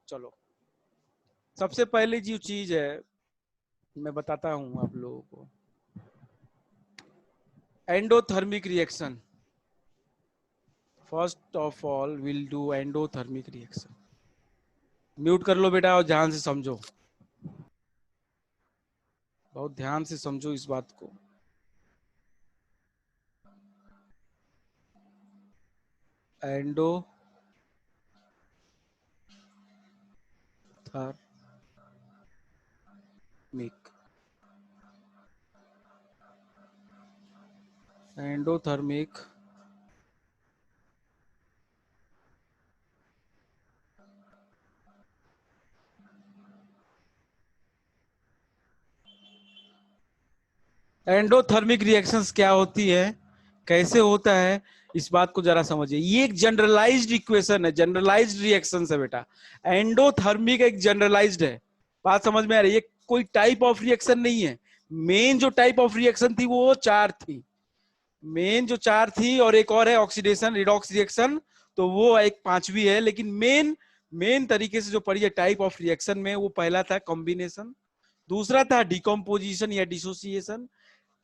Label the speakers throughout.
Speaker 1: चलो, सबसे पहले जो चीज है मैं बताता हूं आप लोगों को, endothermic reaction. First of all will do endothermic reaction. Mute कर लो बेटा और ध्यान से समझो, बहुत ध्यान से समझो इस बात को। एंडोथर्मिक, एंडोथर्मिक एंडोथर्मिक रिएक्शंस क्या होती है, कैसे होता है, इस बात को जरा समझिए। ये एक जनरलाइज्ड इक्वेशन है, जनरलाइज्ड रिएक्शन है बेटा। एंडोथर्मिक एक जनरलाइज्ड है, बात समझ में आ रही है? ये कोई टाइप ऑफ रिएक्शन नहीं है। मेन जो टाइप ऑफ रिएक्शन थी वो चार थी, मेन जो चार थी, और एक और है ऑक्सीडेशन रिडॉक्स रिएक्शन, तो वो एक पांचवी है। लेकिन मेन मेन तरीके से जो पढ़ी है टाइप ऑफ रिएक्शन में, वो पहला था कॉम्बिनेशन, दूसरा था डिकम्पोजिशन या डिसोसिएशन,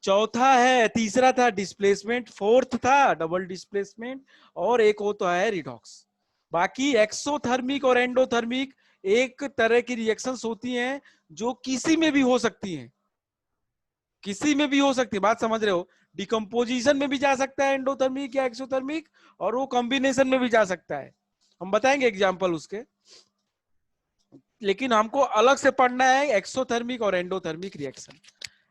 Speaker 1: चौथा है, तीसरा था डिस्प्लेसमेंट, फोर्थ था डबल डिस्प्लेसमेंट, और एक होता है रिडॉक्स। बाकी एक्सोथर्मिक और एंडोथर्मिक एक तरह की रिएक्शंस होती हैं जो किसी में भी हो सकती हैं, किसी में भी हो सकती है, बात समझ रहे हो? डिकम्पोजिशन में भी जा सकता है एंडोथर्मिक या एक्सोथर्मिक, और वो कॉम्बिनेशन में भी जा सकता है। हम बताएंगे एग्जांपल उसके, लेकिन हमको अलग से पढ़ना है एक्सोथर्मिक और एंडोथर्मिक रिएक्शन।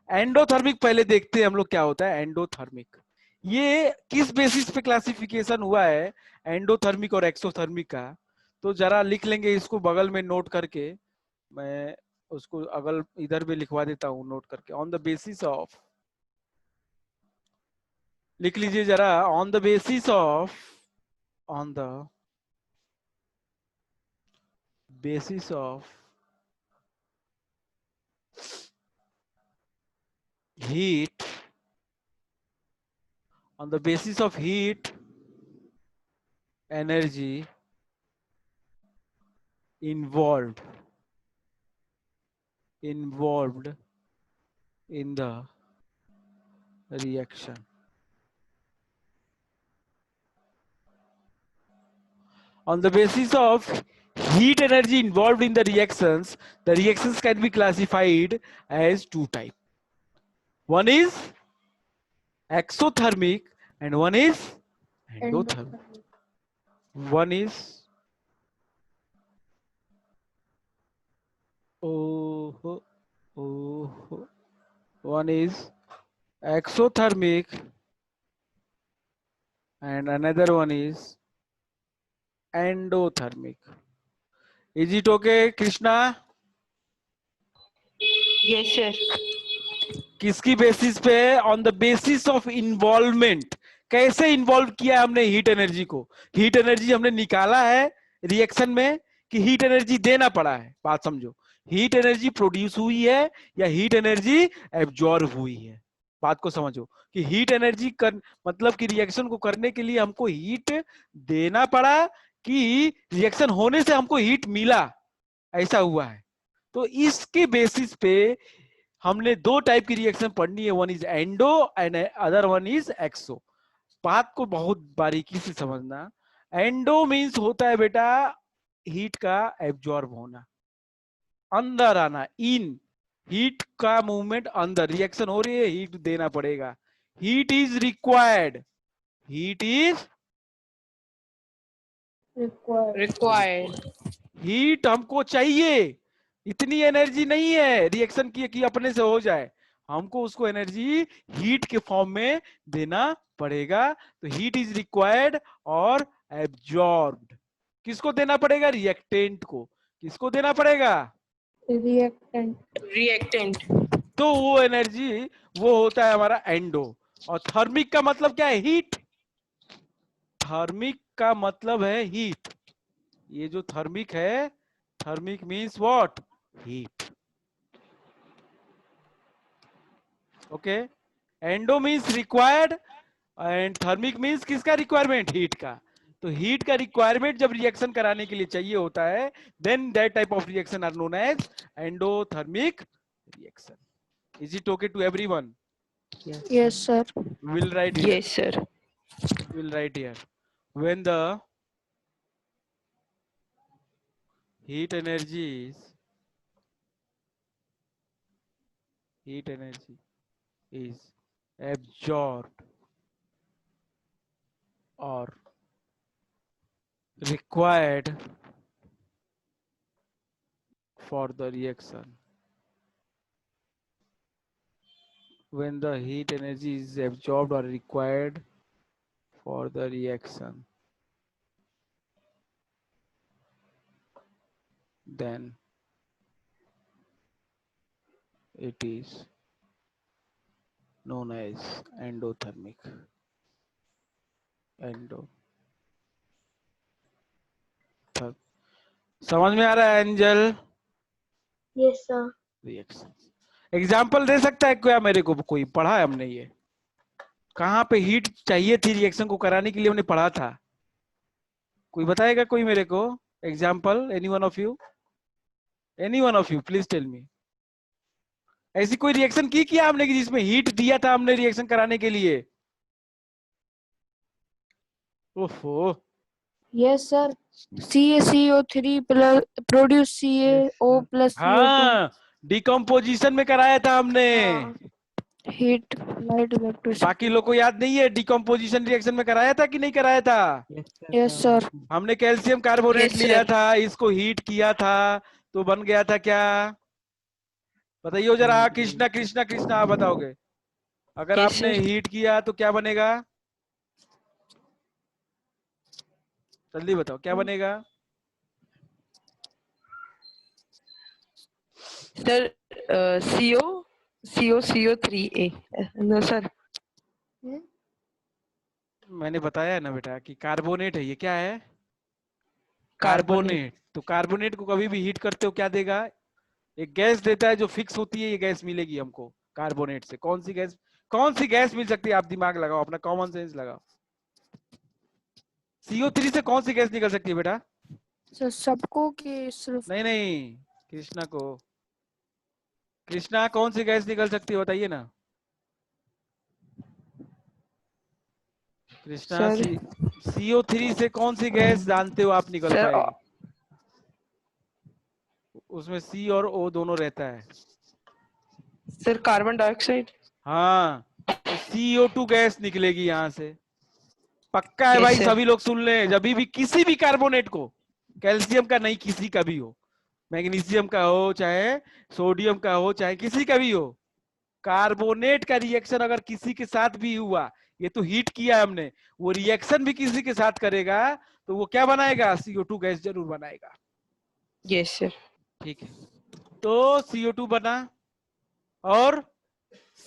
Speaker 1: एंडोथर्मिक पहले देखते हैं हम लोग क्या होता है एंडोथर्मिक। ये किस बेसिस पे क्लासिफिकेशन हुआ है एंडोथर्मिक और एक्सोथर्मिक का, तो जरा लिख लेंगे इसको बगल में नोट करके। मैं उसको अगल इधर भी लिखवा देता हूं नोट करके। ऑन द बेसिस ऑफ, लिख लीजिए जरा, on the basis of, on the basis of heat, on the basis of heat energy involved in the reaction, on the basis of heat energy involved in the reactions can be classified as two types. One is exothermic and one is endothermic. One is one is exothermic and another one is endothermic. Is it okay, Krishna?
Speaker 2: Yes, sir.
Speaker 1: किसकी basis पे? On the basis of involvement. कैसे involve किया हमने heat energy को? Heat energy हमने निकाला है reaction में कि हीट एनर्जी देना पड़ा है? बात समझो, हीट एनर्जी प्रोड्यूस हुई है या हीट एनर्जी एब्जॉर्ब हुई है? बात को समझो कि हीट एनर्जी कर मतलब कि रिएक्शन को करने के लिए हमको हीट देना पड़ा कि रिएक्शन होने से हमको हीट मिला, ऐसा हुआ है। तो इसके बेसिस पे हमने दो टाइप की रिएक्शन पढ़नी है, one is endo and other one is exo. बात को बहुत बारीकी से समझना। एंडो मीन्स होता है बेटा हीट का एब्जॉर्ब होना, अंदर आना, इन, हीट का मूवमेंट अंदर, रिएक्शन हो रही है हीट देना पड़ेगा, heat is required, heat is
Speaker 2: Required.
Speaker 1: Heat हमको चाहिए, इतनी एनर्जी नहीं है रिएक्शन की कि अपने से हो जाए, हमको उसको एनर्जी हीट के फॉर्म में देना पड़ेगा। तो हीट इज रिक्वायर्ड और एब्जॉर्ब्ड। किसको देना पड़ेगा? रिएक्टेंट को। किसको देना पड़ेगा?
Speaker 2: Reactant.
Speaker 1: तो वो एनर्जी वो होता है हमारा एंडो। और थर्मिक का मतलब क्या है? हीट। थर्मिक का मतलब है हीट। ये जो थर्मिक है, thermic means what? Heat. Okay, endo means required and thermic means किसका रिक्वायरमेंट? हीट का। तो हीट का रिक्वायरमेंट जब रिएक्शन कराने के लिए चाहिए होता है, then that type of reaction are known as endothermic reaction. Is it okay to everyone?
Speaker 3: Yes, sir.
Speaker 1: We'll write here.
Speaker 2: Yes, sir.
Speaker 1: We'll write here. When the heat energy is absorbed or required for the reaction. When the heat energy is absorbed or required for the reaction, then it is known as endothermic. समझ में आ रहा है Angel?
Speaker 3: Yes, sir.
Speaker 1: Reaction example दे सकता है क्या मेरे को? कोई पढ़ा है हमने? ये कहाँ पे हीट चाहिए थी रिएक्शन को कराने के लिए हमने पढ़ा था? कोई बताएगा कोई मेरे को example? Any one of you? Any one of you please tell me. ऐसी कोई रिएक्शन की किया हमने कि जिसमें हीट दिया था हमने रिएक्शन कराने के लिए? ओहो.
Speaker 3: Yes, sir. CaCO3 plus produce CaO plus CO2.
Speaker 1: हाँ, डिकम्पोजिशन में कराया था हमने.
Speaker 3: Heat, light, electricity.
Speaker 1: बाकी लोग को याद नहीं है डिकम्पोजिशन रिएक्शन में कराया था कि नहीं कराया था?
Speaker 3: Yes, sir.
Speaker 1: हमने कैल्शियम कार्बोनेट
Speaker 2: Yes,
Speaker 1: लिया
Speaker 2: sir.
Speaker 1: था, इसको हीट किया था तो बन गया था क्या? बताइए जरा. कृष्णा कृष्णा कृष्णा आप बताओगे. अगर
Speaker 2: Yes,
Speaker 1: आपने
Speaker 2: sir.
Speaker 1: हीट किया तो क्या बनेगा? जल्दी बताओ क्या बनेगा?
Speaker 2: Sir, CO3A. No, sir.
Speaker 1: मैंने बताया है ना बेटा कि कार्बोनेट है. ये क्या है?
Speaker 2: Carbonate.
Speaker 1: कार्बोनेट. तो कार्बोनेट को कभी भी हीट करते हो क्या देगा? एक गैस देता है जो फिक्स होती है. ये गैस मिलेगी हमको कार्बोनेट से. कौन सी गैस? कौन सी गैस मिल सकती है? आप दिमाग लगाओ, अपना कॉमन सेंस लगाओ. CO3 से कौन सी गैस निकल सकती है बेटा?
Speaker 3: सर सबको कि सिर्फ
Speaker 1: नहीं नहीं, कृष्णा को. कृष्णा कौन सी गैस निकल सकती है बताइए ना. कृष्णा
Speaker 2: सर.
Speaker 1: CO3 से कौन सी गैस जानते हो आप निकल
Speaker 2: सर,
Speaker 1: पाएगी? उसमें C और O दोनों रहता है.
Speaker 2: Sir carbon dioxide.
Speaker 1: हाँ, तो CO2 गैस निकलेगी यहाँ से. पक्का है
Speaker 2: Yes,
Speaker 1: भाई.
Speaker 2: sir.
Speaker 1: सभी लोग सुन ले. जब भी किसी भी कार्बोनेट को, कैल्शियम का नहीं, किसी का भी हो, मैग्नीशियम का हो चाहे सोडियम का हो चाहे किसी का भी हो, कार्बोनेट का रिएक्शन अगर किसी के साथ भी हुआ, ये तो हीट किया है हमने, वो रिएक्शन भी किसी के साथ करेगा तो वो क्या बनाएगा? CO2 गैस जरूर बनाएगा.
Speaker 2: Yes, sir.
Speaker 1: ठीक है. तो CO2 बना और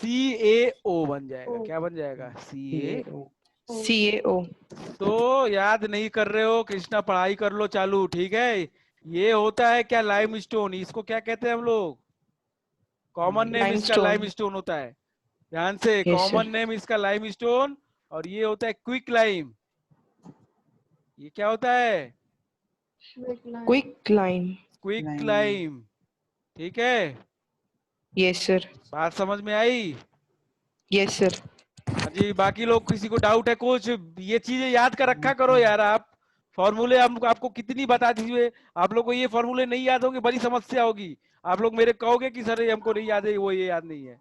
Speaker 1: CaO बन जाएगा. क्या बन जाएगा? CaO.
Speaker 2: CaO.
Speaker 1: तो याद नहीं कर रहे हो? कृष्णा पढ़ाई कर लो चालू. ठीक है. ये होता है क्या? लाइमस्टोन. इसको क्या कहते हैं हम लोग? कॉमन नेम इसका
Speaker 2: Limestone.
Speaker 1: लाइमस्टोन होता है. ध्यान से.
Speaker 2: Yes,
Speaker 1: common
Speaker 2: sir.
Speaker 1: नेम इसका लाइमस्टोन और ये होता है क्विक लाइम. ये क्या होता है?
Speaker 2: Quicklime.
Speaker 1: Quick lime. ठीक है.
Speaker 2: Yes, sir.
Speaker 1: बात समझ में आई?
Speaker 2: Yes, sir.
Speaker 1: हाँ जी. बाकी लोग किसी को डाउट है कुछ? ये चीजें याद कर रखा करो यार. आप फॉर्मूले हम आपको कितनी बता दीजिए, आप लोग को ये फॉर्मूले नहीं याद होंगे, बड़ी समस्या होगी. आप लोग मेरे कहोगे कि सर ये हमको नहीं याद है, वो ये याद नहीं है.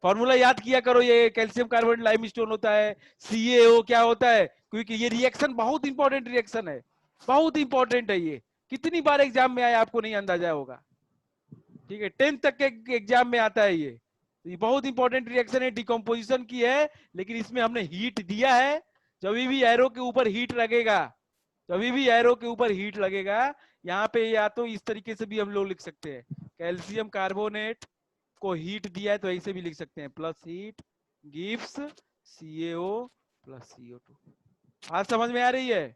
Speaker 1: फॉर्मूला याद किया करो. ये कैल्शियम कार्बोनेट लाइमस्टोन होता है. CaO क्या होता है? क्योंकि ये रिएक्शन बहुत इंपॉर्टेंट रिएक्शन है. बहुत इंपॉर्टेंट है ये. कितनी बार एग्जाम में आया आपको नहीं अंदाजा होगा. ठीक है. 10th तक के एग्जाम में आता है ये. तो ये बहुत इंपॉर्टेंट रिएक्शन है. डिकम्पोजिशन की है, लेकिन इसमें हमने हीट दिया है. जब भी एरो के ऊपर हीट लगेगा, जब भी एरो के ऊपर हीट लगेगा, यहाँ पे या तो इस तरीके से भी हम लोग लिख सकते हैं. कैल्शियम कार्बोनेट को हीट दिया है तो ऐसे भी लिख सकते हैं. Plus heat gives CaO plus CO2. बात समझ में आ रही है?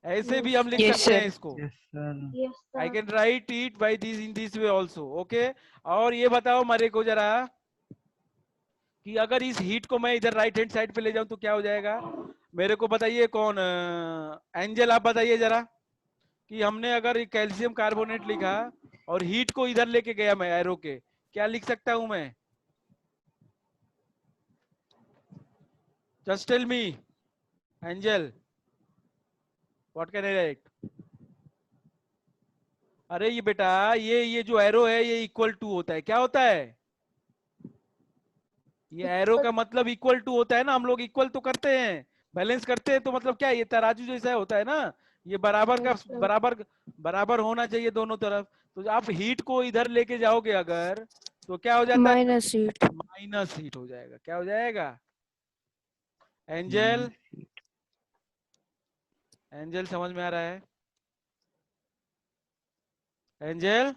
Speaker 1: ऐसे भी हम लिख
Speaker 2: Yes,
Speaker 1: सकते हैं
Speaker 2: sir.
Speaker 1: इसको.
Speaker 3: yes
Speaker 1: I
Speaker 3: sir
Speaker 1: can write it by this in this way also. Okay. और ये बताओ मेरे को जरा कि अगर इस हीट को मैं इधर राइट हैंड साइड पे ले जाऊं तो क्या हो जाएगा? मेरे को बताइए कौन, एंजल आप बताइए जरा, कि हमने अगर कैल्शियम कार्बोनेट लिखा और हीट को इधर लेके गया मैं एरो के, क्या लिख सकता हूं मैं? Just tell me Angel, what can I write? अरे ये बेटा, ये जो एरो है ये इक्वल टू होता है, क्या होता है? ये एरो का मतलब इक्वल टू होता है ना, हम लोग इक्वल तो करते हैं, बैलेंस करते हैं, तो मतलब क्या, ये तराजू जैसा होता है ना, ये बराबर का
Speaker 3: Yes, sir.
Speaker 1: बराबर बराबर होना चाहिए दोनों तरफ। तो आप हीट को इधर लेके जाओगे अगर, तो क्या हो जाता है?
Speaker 3: Minus heat.
Speaker 1: माइनस हीट हो जाएगा। क्या हो जाएगा एंजल? एंजल समझ में आ रहा है एंजल?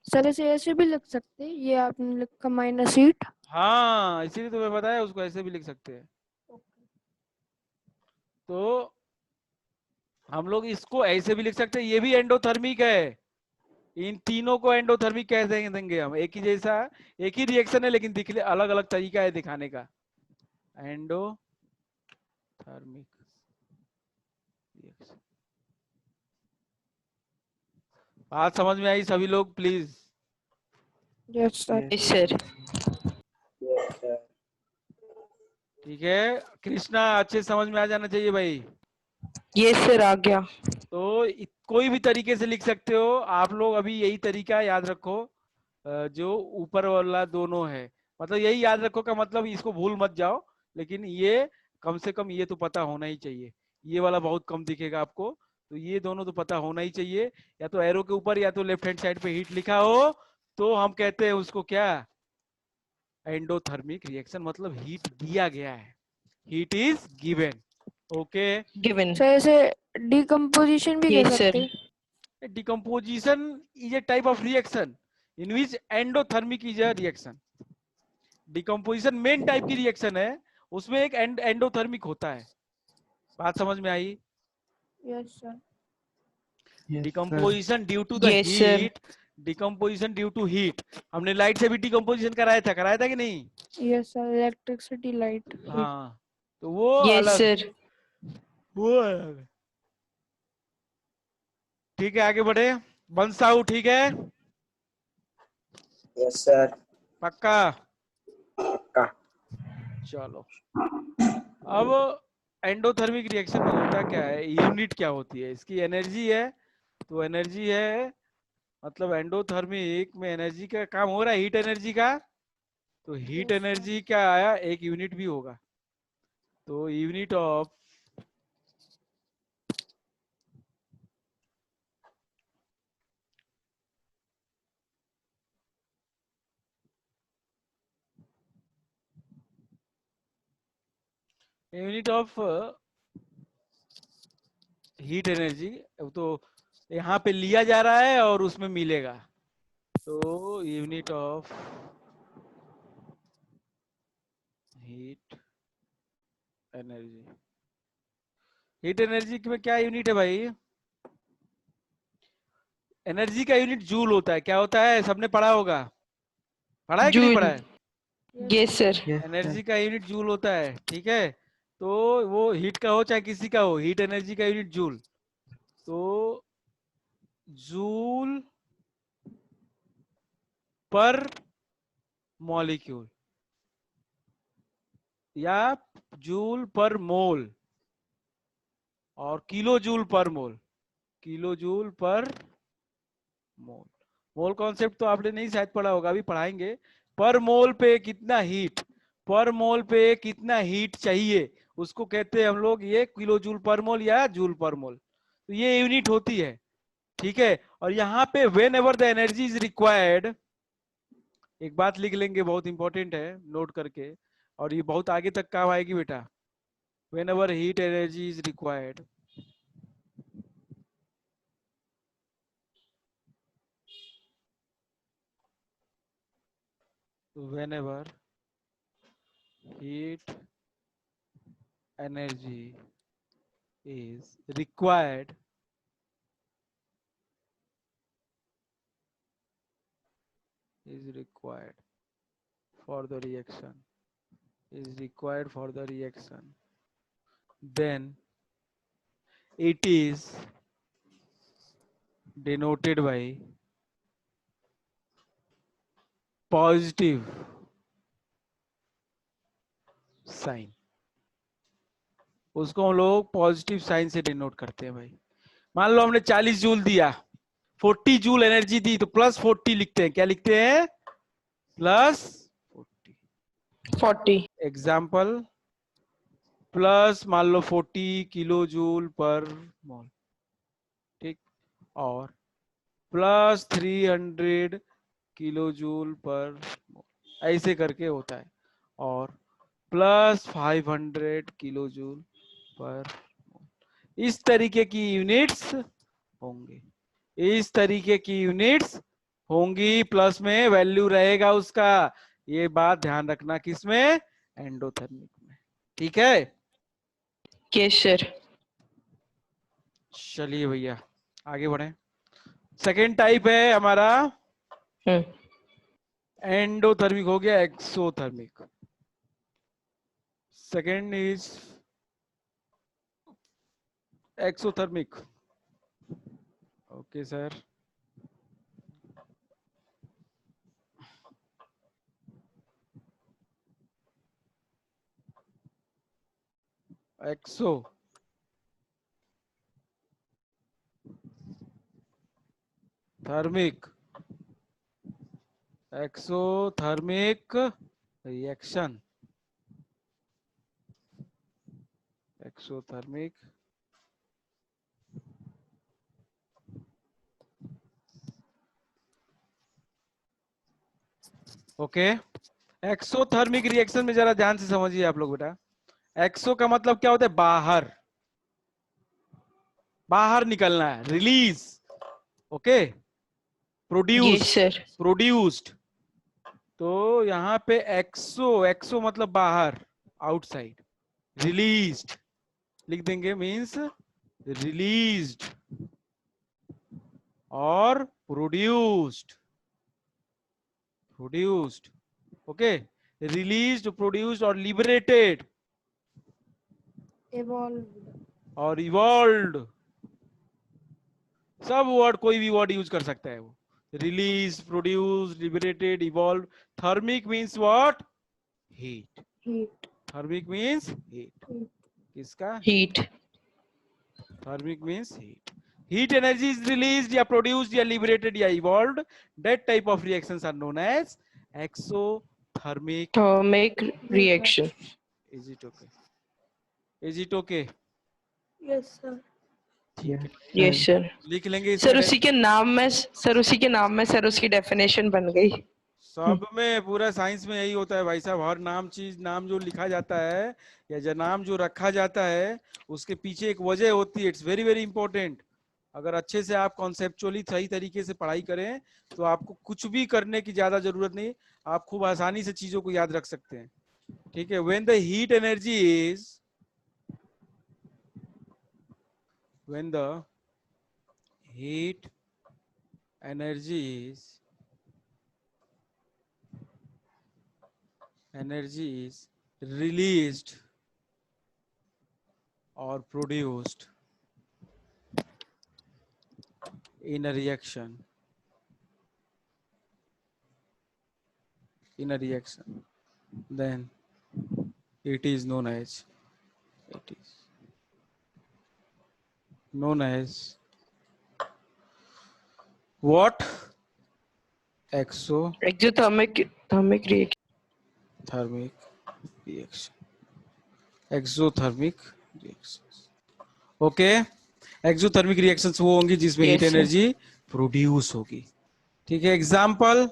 Speaker 3: सर इसे ऐसे भी लिख सकते हैं, ये आपने लिखा माइनस हीट।
Speaker 1: हाँ, इसीलिए तो मैं बताया, उसको ऐसे भी लिख सकते हैं। तो हम लोग इसको ऐसे भी लिख सकते हैं, ये भी एंडोथर्मिक है। इन तीनों को एंडोथर्मिक कह देंगे हम, एक ही जैसा, एक ही रिएक्शन है, लेकिन दिखने अलग अलग तरीका है दिखाने का। एंडोथर्मिक रिएक्शन, बात समझ में आई सभी लोग please?
Speaker 3: Yes sir.
Speaker 2: Yes sir.
Speaker 1: ठीक है, कृष्णा अच्छे से समझ में आ जाना चाहिए भाई।
Speaker 2: यस सर, आ गया।
Speaker 1: तो कोई भी तरीके से लिख सकते हो आप लोग, अभी यही तरीका याद रखो, जो ऊपर वाला दोनों है, मतलब यही याद रखो का मतलब, इसको भूल मत जाओ, लेकिन ये कम से कम ये तो पता होना ही चाहिए। ये वाला बहुत कम दिखेगा आपको, तो ये दोनों तो पता होना ही चाहिए। या तो एरो के ऊपर या तो लेफ्ट हैंड साइड पे हीट लिखा हो, तो हम कहते हैं उसको क्या, एंडोथर्मिक रिएक्शन, मतलब हीट दिया गया है, heat is given. Okay,
Speaker 2: given.
Speaker 3: Sir इसे डिकम्पोजिशन भी कह
Speaker 2: यस
Speaker 3: सकते
Speaker 2: सर।
Speaker 3: हैं।
Speaker 1: decomposition is a type of reaction in which endothermic is a reaction। Decomposition main type की रिएक्शन है, उसमें एक एंडोथर्मिक होता है। बात समझ में आई?
Speaker 3: Yes sir.
Speaker 1: Decomposition due to the
Speaker 2: yes sir.
Speaker 1: Heat, decomposition due to heat, हमने लाइट से भी डिकम्पोजिशन कराया था कि नहीं?
Speaker 3: Yes sir, electricity light heat.
Speaker 1: हाँ, तो वो
Speaker 2: यस
Speaker 1: अलग,
Speaker 2: सर।
Speaker 1: वो अलग है। ठीक है, आगे बढ़े, बंसाऊ, ठीक है,
Speaker 4: यस सर।
Speaker 1: पक्का?
Speaker 4: पक्का।
Speaker 1: चलो, अब एंडोथर्मिक रिएक्शन में होता क्या है, यूनिट क्या होती है इसकी, एनर्जी है। तो एनर्जी है, मतलब एंडोथर्मिक में एनर्जी का काम हो रहा है, हीट एनर्जी का। तो हीट
Speaker 3: यस सर।
Speaker 1: एनर्जी क्या आया, एक यूनिट भी होगा, तो unit of unit of heat energy, तो यहाँ पे लिया जा रहा है और उसमें मिलेगा, तो unit of heat energy, heat energy में क्या यूनिट है भाई? एनर्जी का यूनिट जूल होता है। क्या होता है, सबने पढ़ा होगा, पढ़ा है कि नहीं पढ़ा
Speaker 2: जूल।
Speaker 1: है?
Speaker 2: Yes sir.
Speaker 1: एनर्जी का यूनिट जूल होता है, ठीक है। तो वो हीट का हो चाहे किसी का हो, हीट एनर्जी का यूनिट जूल। तो जूल पर मॉलिक्यूल या जूल पर मोल, और किलो जूल पर मोल, किलो जूल पर मोल। मोल कॉन्सेप्ट तो आपने नहीं शायद पढ़ा होगा, अभी पढ़ाएंगे। पर मोल पे कितना हीट, पर मोल पे कितना हीट चाहिए, उसको कहते हैं हम लोग ये किलो जूल पर मोल या जूल पर मोल, तो ये यूनिट होती है, ठीक है। और यहाँ पे when ever the energy is required, एक बात लिख लेंगे, बहुत इंपॉर्टेंट है, नोट करके, और ये बहुत आगे तक काम आएगी बेटा। When ever heat energy is required, when ever heat energy is required for the reaction is required for the reaction, then it is denoted by positive sign. उसको हम लोग पॉजिटिव साइन से डिनोट करते हैं भाई। मान लो हमने 40 जूल दिया, 40 जूल एनर्जी दी, तो प्लस 40 लिखते हैं। क्या लिखते हैं? प्लस
Speaker 2: 40
Speaker 1: एग्जाम्पल, प्लस मान लो 40 किलो जूल पर मोल, ठीक, और प्लस 300 किलो जूल पर मोल, ऐसे करके होता है, और प्लस 500 किलो जूल पर मोल। इस तरीके की यूनिट्स होंगे, इस तरीके की यूनिट्स होंगी, प्लस में वैल्यू रहेगा उसका। ये बात ध्यान रखना, किसमें? एंडोथर्मिक में। ठीक है,
Speaker 2: यस सर।
Speaker 1: चलिए भैया आगे बढ़े। सेकेंड टाइप है हमारा एंडोथर्मिक, हो गया exothermic. Second is exothermic. Okay sir, exothermic, exothermic reaction, exothermic okay. Exothermic reaction में जरा ध्यान से समझिए आप लोग बेटा। एक्सो का मतलब क्या होता है? बाहर, बाहर निकलना है, release. Okay, produce,
Speaker 2: yes sir.
Speaker 1: Produced. तो यहाँ पे एक्सो, एक्सो मतलब बाहर, आउटसाइड, रिलीज्ड लिख देंगे, मींस रिलीज्ड और produced, produced. Okay, released, produced और लिबरेटेड
Speaker 3: evolved,
Speaker 1: और इवॉल्व्ड। सब वर्ड, कोई भी वर्ड यूज कर सकता है वो। Release, produce, liberated, evolve. Thermic means what? Heat.
Speaker 3: heat,
Speaker 1: thermic means heat.
Speaker 3: heat,
Speaker 1: किसका?
Speaker 2: Heat.
Speaker 1: Thermic means heat. Heat energy is released या प्रोड्यूस्ड या लिबरेटेड या evolved, that type of reactions are known as exothermic.
Speaker 2: Thermic reaction.
Speaker 1: Is it okay? Is it okay?
Speaker 3: yes sir,
Speaker 1: ठीक है,
Speaker 2: yes sir.
Speaker 1: लिख लेंगे
Speaker 2: sir
Speaker 1: इसमें।
Speaker 2: उसी के नाम में, सर उसी के नाम में सर उसकी डेफिनेशन बन गई।
Speaker 1: सब में, पूरा साइंस में यही होता है भाई साहब। हर नाम, चीज, नाम जो लिखा जाता है या जो नाम जो रखा जाता है, उसके पीछे एक वजह होती है। It's very very important. अगर अच्छे से आप कॉन्सेप्चुअली सही तरीके से पढ़ाई करें तो आपको कुछ भी करने की ज्यादा जरूरत नहीं, आप खूब आसानी से चीजों को याद रख सकते हैं। ठीक है, when the heat energy is, when the heat energy is released or produced in a reaction, then it is known as, what?
Speaker 2: Exothermic thermic reaction.
Speaker 1: Thermic reaction, exothermic reactions। Okay, exothermic reactions वो होंगी जिसमें heat
Speaker 2: Yes, sir.
Speaker 1: Energy produce होगी। ठीक है, example,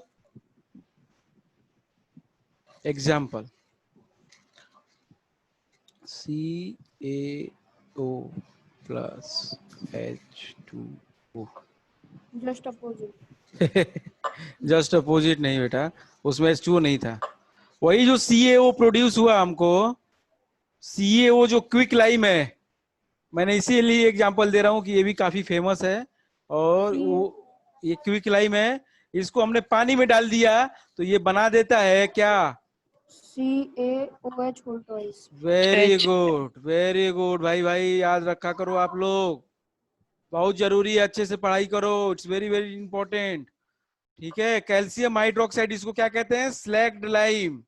Speaker 1: example CaO plus H2O।
Speaker 3: just opposite,
Speaker 1: just opposite नहीं बेटा, उसमें H2O नहीं था। वही जो CaO प्रोड्यूस हुआ हमको, CaO जो क्विक लाइम है, मैंने इसीलिए एग्जांपल दे रहा हूं कि ये भी काफी फेमस है। और वो ये क्विक लाइम है, इसको हमने पानी में डाल दिया तो ये बना देता है क्या?
Speaker 3: CaOH whole twice.
Speaker 1: Very good भाई भाई, याद रखा करो आप लोग, बहुत जरूरी है, अच्छे से पढ़ाई करो, इट्स वेरी वेरी इंपॉर्टेंट। ठीक है, कैल्शियम हाइड्रोक्साइड, इसको क्या कहते हैं? Slagged lime.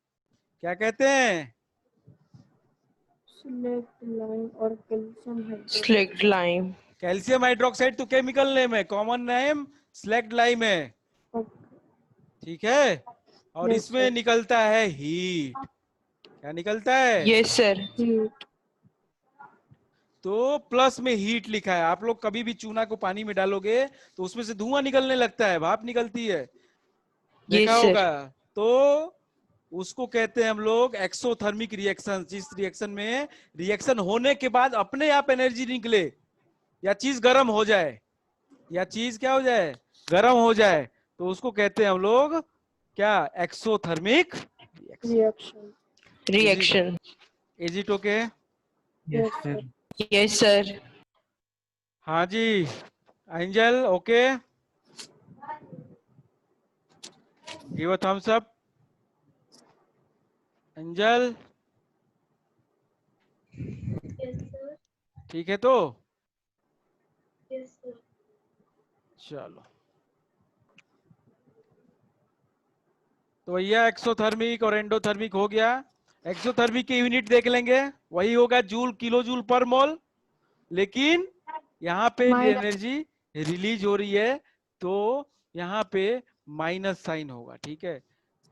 Speaker 1: क्या कहते हैं?
Speaker 3: Select lime और calcium hydroxide.
Speaker 2: Slaked lime.
Speaker 1: Calcium hydroxide तो केमिकल नेम है, कॉमन नेम स्लैग्ड लाइम है। ठीक है, और
Speaker 3: Yes,
Speaker 1: इसमें
Speaker 3: sir.
Speaker 1: निकलता है हीट। क्या निकलता है?
Speaker 2: Yes, sir.
Speaker 3: Heat.
Speaker 1: तो प्लस में हीट लिखा है। आप लोग कभी भी चूना को पानी में डालोगे तो उसमें से धुआं निकलने लगता है, भाप निकलती है, देखा
Speaker 2: Yes, sir.
Speaker 1: होगा। तो उसको कहते हैं हम लोग एक्सोथर्मिक रिएक्शन। जिस रिएक्शन में रिएक्शन होने के बाद अपने आप एनर्जी निकले, या चीज गर्म हो जाए, या चीज क्या हो जाए? गर्म हो जाए, तो उसको कहते हैं हम लोग क्या? Exothermic reaction.
Speaker 3: Reaction.
Speaker 2: Reaction.
Speaker 1: Is it okay?
Speaker 3: Yes, sir.
Speaker 2: Yes, sir.
Speaker 1: हाँ जी, Angel okay, give a thumbs up. Angel ठीक है तो चलो, तो भैया एक्सोथर्मिक और एंडोथर्मिक हो गया। एक्सोथर्मिक की यूनिट देख लेंगे, वही होगा जूल, किलो जूल पर मोल, लेकिन यहाँ पे
Speaker 3: Minus.
Speaker 1: एनर्जी रिलीज हो रही है, तो यहाँ पे माइनस साइन होगा। ठीक है,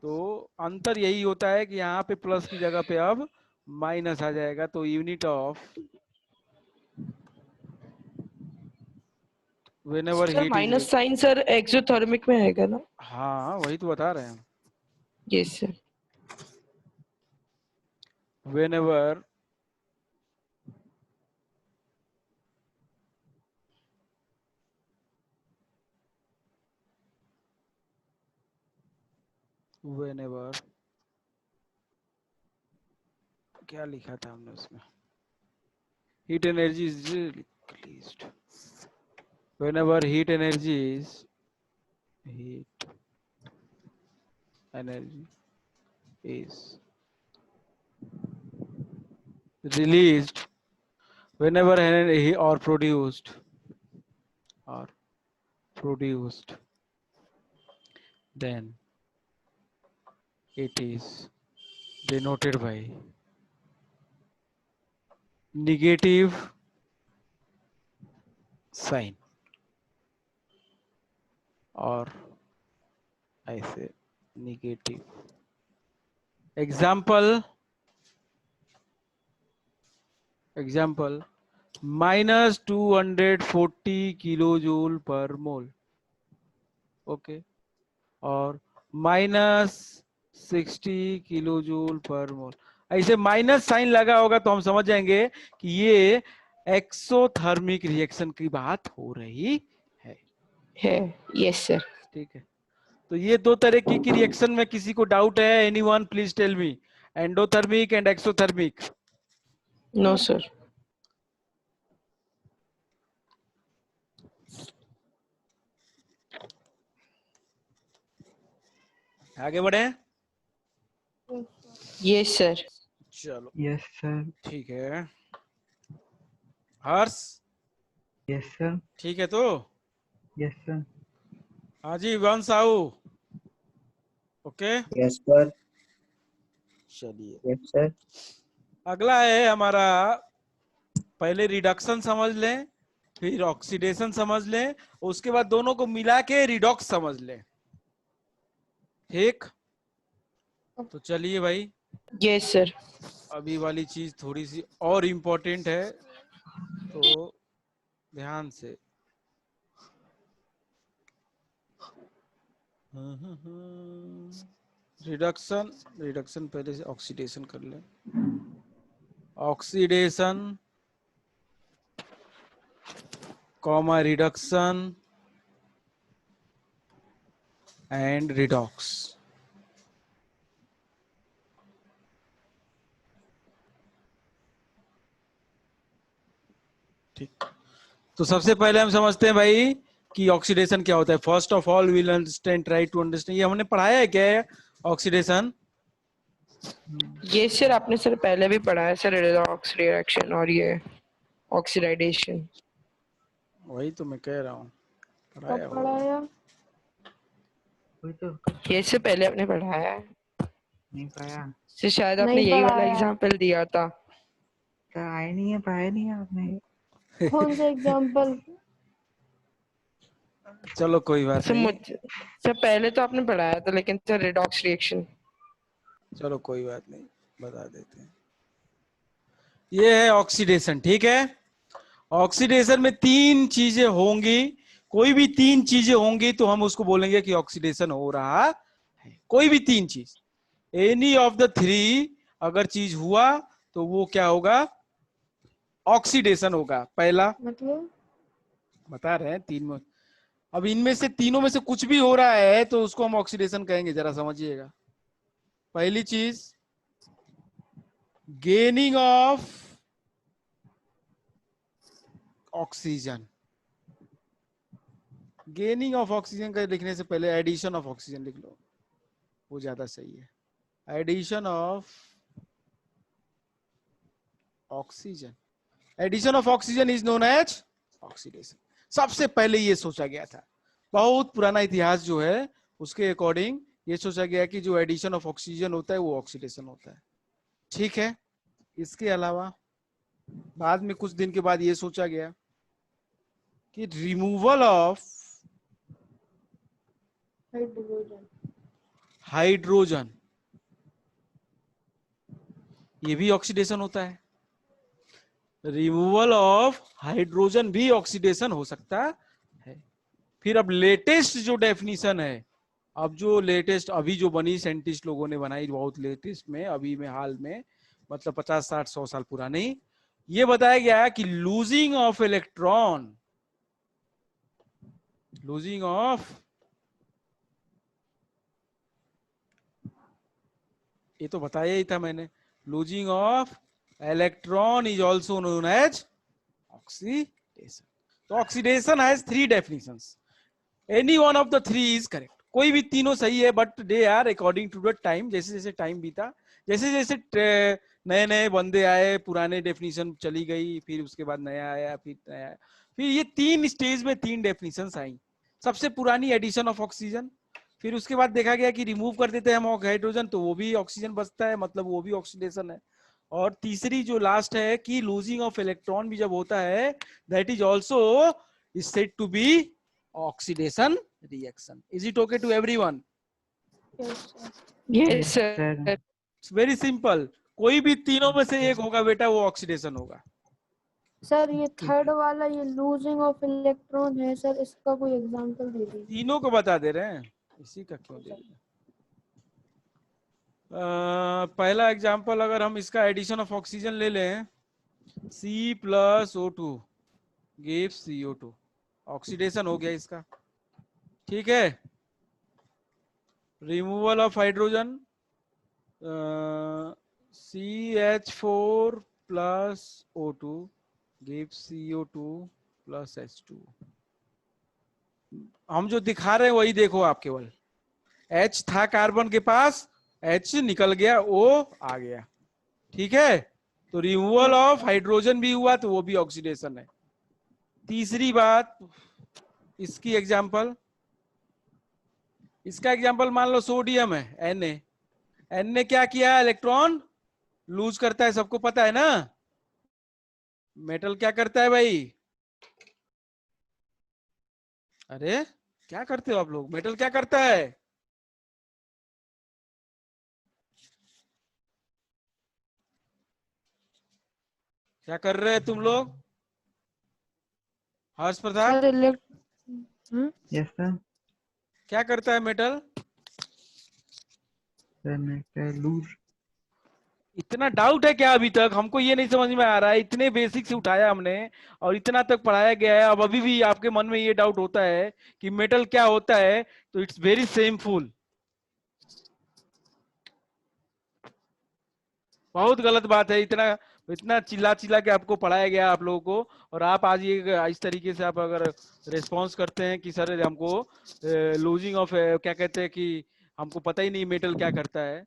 Speaker 1: तो अंतर यही होता है कि यहाँ पे प्लस की जगह पे अब माइनस आ जाएगा। तो unit of whenever
Speaker 2: Sir,
Speaker 1: heat is,
Speaker 2: minus sign, sir, exothermic में हैगा ना?
Speaker 1: हाँ वही तो बता रहे हैं।
Speaker 2: Yes, sir.
Speaker 1: व्हेनेवर व्हेनेवर क्या लिखा था हमने उसमें? Heat energy is released whenever heat energy is released, whenever or produced then it is denoted by negative sign, or I say negative. Example minus 240 kilojoule per mole, okay, और minus 60 kilo joule पर मोल। ऐसे minus sign लगा होगा तो हम समझ जाएंगे कि ये एक्सोथर्मिक रिएक्शन की बात हो रही है।
Speaker 2: Yes, sir.
Speaker 1: ठीक है, तो ये दो तरह की रिएक्शन में किसी को डाउट है? Anyone please tell me, endothermic and exothermic.
Speaker 2: No, sir.
Speaker 1: आगे बढ़े?
Speaker 2: Yes, sir.
Speaker 1: चलो
Speaker 4: यस सर।
Speaker 1: ठीक है, हर्ष
Speaker 4: यस सर।
Speaker 1: ठीक है तो?
Speaker 4: Yes sir.
Speaker 1: हाँ जी, वंश आओ। Okay
Speaker 5: yes sir.
Speaker 1: चलिए,
Speaker 5: यस सर।
Speaker 1: अगला है हमारा, पहले रिडक्शन समझ लें, फिर ऑक्सीडेशन समझ लें, उसके बाद दोनों को मिला के रिडॉक्स समझ लें। ठीक, तो चलिए भाई,
Speaker 2: Yes, sir.
Speaker 1: अभी वाली चीज थोड़ी सी और इम्पोर्टेंट है, तो ध्यान से। रिडक्शन पहले से ऑक्सीडेशन कर लें। Oxidation comma reduction and redox. ठीक, तो सबसे पहले हम समझते हैं भाई कि ऑक्सीडेशन क्या होता है। First of all will understand, try to understand. ये हमने पढ़ाया है क्या ऑक्सीडेशन?
Speaker 2: ये सर आपने सर पहले भी पढ़ा है सर, रेडॉक्स रिएक्शन और ये ऑक्सीडाइजेशन।
Speaker 1: वही तो मैं कह रहा हूँ,
Speaker 3: कब
Speaker 1: पढ़ाया होगा।
Speaker 3: पढ़ाया?
Speaker 4: वही तो
Speaker 2: ये से पहले आपने पढ़ाया है
Speaker 4: नहीं पाया
Speaker 2: सर, शायद आपने
Speaker 3: नहीं
Speaker 2: यही वाला
Speaker 3: पढ़ाया।
Speaker 2: एग्जाम्पल दिया था।
Speaker 4: तो आए नहीं है, पाया नहीं है आपने।
Speaker 3: कौन सा एग्जाम्पल?
Speaker 1: चलो कोई बात
Speaker 2: सर
Speaker 1: नहीं,
Speaker 2: मुझे सर पहले तो आपने पढ़ाया था, लेकिन सर रेडॉक्स रिएक्शन।
Speaker 1: चलो कोई बात नहीं, बता देते हैं। ये है ऑक्सीडेशन, ठीक है। ऑक्सीडेशन में तीन चीजें होंगी, कोई भी तीन चीजें होंगी तो हम उसको बोलेंगे कि ऑक्सीडेशन हो रहा है। कोई भी तीन चीज, एनी ऑफ द थ्री अगर चीज हुआ तो वो क्या होगा, ऑक्सीडेशन होगा। पहला
Speaker 3: मतलब
Speaker 1: बता रहे हैं तीन में, अब इनमें से तीनों में से कुछ भी हो रहा है तो उसको हम ऑक्सीडेशन कहेंगे, जरा समझिएगा। पहली चीज, gaining of oxygen. Gaining of oxygen का लिखने से पहले एडिशन ऑफ ऑक्सीजन लिख लो, वो ज्यादा सही है। Addition of oxygen, addition of oxygen is known as oxidation. सबसे पहले ये सोचा गया था, बहुत पुराना इतिहास जो है उसके अकॉर्डिंग ये सोचा गया कि जो एडिशन ऑफ ऑक्सीजन होता है वो ऑक्सीडेशन होता है, ठीक है। इसके अलावा बाद में कुछ दिन के बाद ये सोचा गया कि रिमूवल ऑफ
Speaker 3: हाइड्रोजन।
Speaker 1: हाइड्रोजन, ये भी ऑक्सीडेशन होता है। रिमूवल ऑफ हाइड्रोजन भी ऑक्सीडेशन हो सकता है। फिर अब लेटेस्ट जो डेफिनेशन है, अब जो लेटेस्ट अभी जो बनी, साइंटिस्ट लोगों ने बनाई बहुत लेटेस्ट में, अभी में हाल में, मतलब 50 60 100 साल पुरानी, ये बताया गया है कि losing of electron, losing of, ये तो बताया ही था मैंने, losing of electron is also known as oxidation. तो oxidation has three definitions, any one of the three is correct. कोई भी तीनों सही है, but they are according to the time, जैसे जैसे टाइम बीता, जैसे जैसे नए नए बंदे आए, पुराने डेफिनेशन चली गई, फिर उसके बाद नया आया, फिर नया आया, फिर ये तीन स्टेज में तीन डेफिनेशंस आई। सबसे पुरानी एडिशन ऑफ ऑक्सीजन, फिर उसके बाद देखा गया कि रिमूव कर देते हैं हम हाइड्रोजन तो वो भी ऑक्सीजन बचता है, मतलब वो भी ऑक्सीडेशन है। और तीसरी जो लास्ट है कि लूजिंग ऑफ इलेक्ट्रॉन भी जब होता है, that is also is said to be oxidation reaction. Is it okay to everyone?
Speaker 2: Yes
Speaker 4: sir
Speaker 2: sir.
Speaker 1: It's very simple, कोई भी तीनों में से एक होगा बेटा, वो ऑक्सीडेशन होगा।
Speaker 3: सर ये थर्ड वाला ये लूजिंग ऑफ इलेक्ट्रॉन है सर, इसका कोई एग्जांपल दे दीजिए।
Speaker 1: तीनों को बता दे रहे हैं, इसी का क्यों दे रहे हैं? पहला एग्जांपल अगर हम इसका एडिशन ऑफ ऑक्सीजन ले लें, C+O2 gives CO2, ऑक्सीडेशन हो गया इसका, ठीक है। Removal of hydrogen, CH4 plus O2 gives CO2 plus H2। हम जो दिखा रहे हैं वही देखो आप, केवल H था कार्बन के पास, H निकल गया, O आ गया, ठीक है। तो रिमूवल ऑफ हाइड्रोजन भी हुआ तो वो भी ऑक्सीडेशन है। तीसरी बात, इसकी एग्जांपल, इसका एग्जांपल मान लो सोडियम है, Na क्या किया, इलेक्ट्रॉन लूज करता है, सबको पता है ना। मेटल क्या करता है भाई, अरे क्या करते हो आप लोग, मेटल क्या करता है, क्या कर रहे हैं तुम लोग, Harsh Pratap?
Speaker 3: Sir
Speaker 4: yes sir.
Speaker 1: क्या करता है मेटल?
Speaker 4: सर मैं लूज।
Speaker 1: इतना डाउट है क्या अभी तक? हमको ये नहीं समझ में आ रहा है, इतने बेसिक से उठाया हमने और इतना तक पढ़ाया गया है, अब अभी भी आपके मन में ये डाउट होता है कि मेटल क्या होता है, तो इट्स वेरी सेमफुल, बहुत गलत बात है। इतना इतना चिल्ला चिल्ला के आपको पढ़ाया गया आप लोगों को, और आप आज ये इस तरीके से आप अगर रिस्पॉन्स करते हैं कि सर हमको लूजिंग ऑफ क्या कहते हैं कि हमको पता ही नहीं मेटल क्या करता है,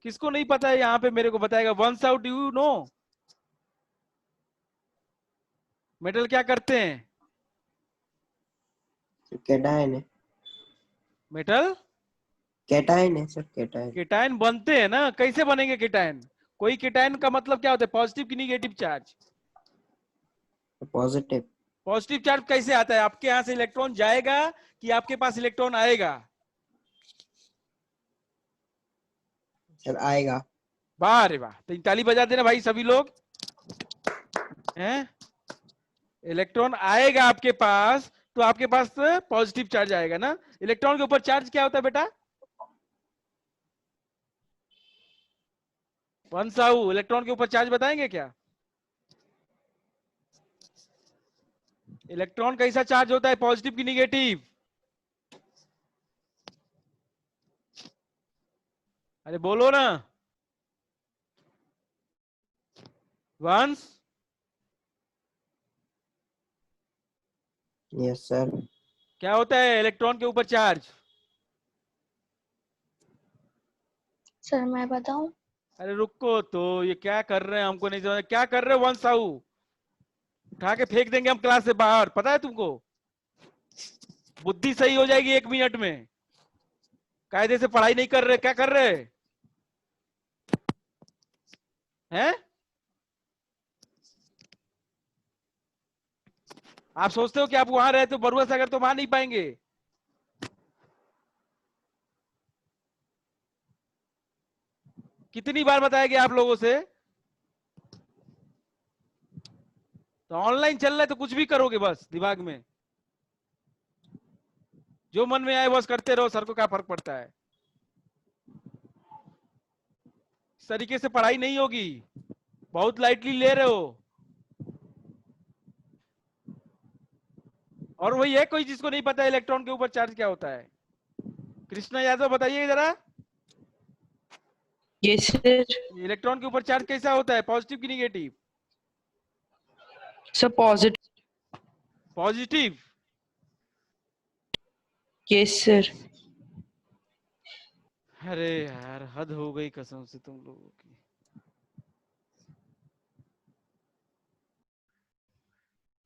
Speaker 1: किसको नहीं पता है यहाँ पे मेरे को बताएगा। Once out, you know metal क्या करते हैं?
Speaker 5: कैटायन है,
Speaker 1: मेटल
Speaker 5: कैटायन है सर, कैटायन।
Speaker 1: केटायन बनते हैं ना। कैसे बनेंगे केटायन? कोई केटायन का मतलब क्या होता है? पॉजिटिव की negative charge?
Speaker 5: Positive.
Speaker 1: Positive charge कैसे आता है? आपके यहां से इलेक्ट्रॉन जाएगा कि आपके पास इलेक्ट्रॉन आएगा?
Speaker 5: सर आएगा।
Speaker 1: वाह रे वाह, तो ताली बजा देना भाई सभी लोग हैं। इलेक्ट्रॉन आएगा आपके पास तो आपके पास पॉजिटिव चार्ज आएगा ना। इलेक्ट्रॉन के ऊपर चार्ज क्या होता है बेटा? वंसाऊ, इलेक्ट्रॉन के ऊपर चार्ज बताएंगे क्या? इलेक्ट्रॉन कैसा चार्ज होता है, पॉजिटिव की निगेटिव? अरे बोलो ना। वंस।
Speaker 5: Yes sir.
Speaker 1: क्या होता है इलेक्ट्रॉन के ऊपर चार्ज?
Speaker 3: सर मैं बताऊं?
Speaker 1: अरे रुको तो, ये क्या कर रहे हैं हमको नहीं समझ। क्या कर रहे हो वंसाऊ? उठा के फेंक देंगे हम क्लास से बाहर, पता है तुमको? बुद्धि सही हो जाएगी 1 मिनट में। कायदे से पढ़ाई नहीं कर रहे, क्या कर रहे हैं? आप सोचते हो कि आप वहां रहते हो बरुआ सागर तो वहां नहीं पाएंगे? कितनी बार बताया गया आप लोगों से? तो ऑनलाइन चल रहा है तो कुछ भी करोगे बस दिमाग में, जो मन में आए बस करते रहो, सर को क्या फर्क पड़ता है। इस तरीके से पढ़ाई नहीं होगी, बहुत लाइटली ले रहे हो। और वही है कोई जिसको नहीं पता इलेक्ट्रॉन के ऊपर चार्ज क्या होता है? कृष्णा यादव बताइए जरा,
Speaker 2: यस सर।
Speaker 1: इलेक्ट्रॉन के ऊपर चार्ज कैसा होता है, पॉजिटिव की negative?
Speaker 2: Sir positive.
Speaker 1: Positive.
Speaker 2: Yes sir.
Speaker 1: अरे यार हद हो गई कसम से तुम लोगों की।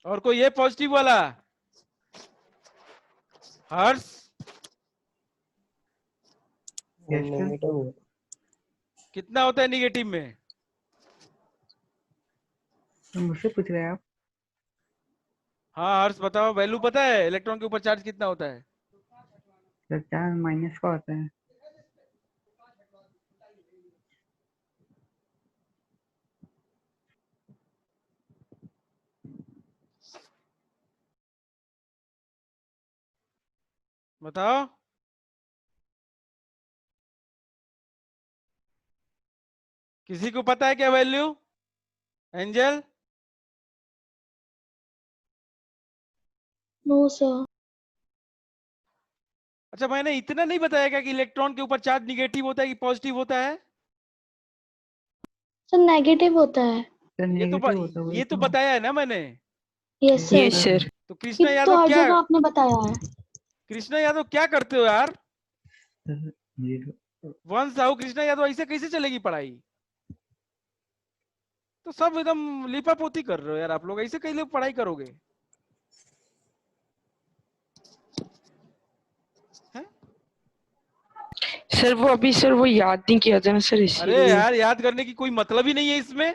Speaker 1: और कोई है पॉजिटिव वाला? हर्ष।
Speaker 4: Yes sir.
Speaker 5: नेगेटिव।
Speaker 1: कितना होता है निगेटिव में?
Speaker 4: तो मुझसे पूछ रहे हैं आप?
Speaker 1: हाँ हर्ष बताओ, वैल्यू पता है इलेक्ट्रॉन के ऊपर चार्ज कितना होता है?
Speaker 4: सर चार माइनस का होता है।
Speaker 1: बताओ। किसी को पता है क्या वैल्यू? एंजल।
Speaker 3: No sir.
Speaker 1: अच्छा मैंने इतना नहीं बताया क्या कि इलेक्ट्रॉन के ऊपर चार्ज निगेटिव होता है कि पॉजिटिव होता है?
Speaker 3: सर नेगेटिव होता है।
Speaker 4: सर
Speaker 1: ये तो
Speaker 4: नेगेटिव होता है वही
Speaker 1: ये तो
Speaker 4: तो।
Speaker 1: बताया है ना मैंने।
Speaker 3: Yes
Speaker 2: yes
Speaker 3: sir.
Speaker 2: सर।
Speaker 1: तो
Speaker 3: ये
Speaker 1: कृष्णा
Speaker 3: तो
Speaker 1: यादव
Speaker 3: हर
Speaker 1: क्या,
Speaker 3: जगह आपने बताया है।
Speaker 1: कृष्णा यादव क्या करते हो यार?
Speaker 4: Sir zero.
Speaker 1: वंश साहू कृष्णा यादव ऐसे कैसे चलेगी पढ़ाई? तो सब एकदम लिपापोती कर रहे हो यार आप लोग, ऐसे कई लोग पढ़ाई करोगे हैं?
Speaker 2: सर वो अभी सर वो याद नहीं किया था ना सर,
Speaker 1: अरे
Speaker 2: इसीलिए।
Speaker 1: यार याद करने की कोई मतलब ही नहीं है इसमें।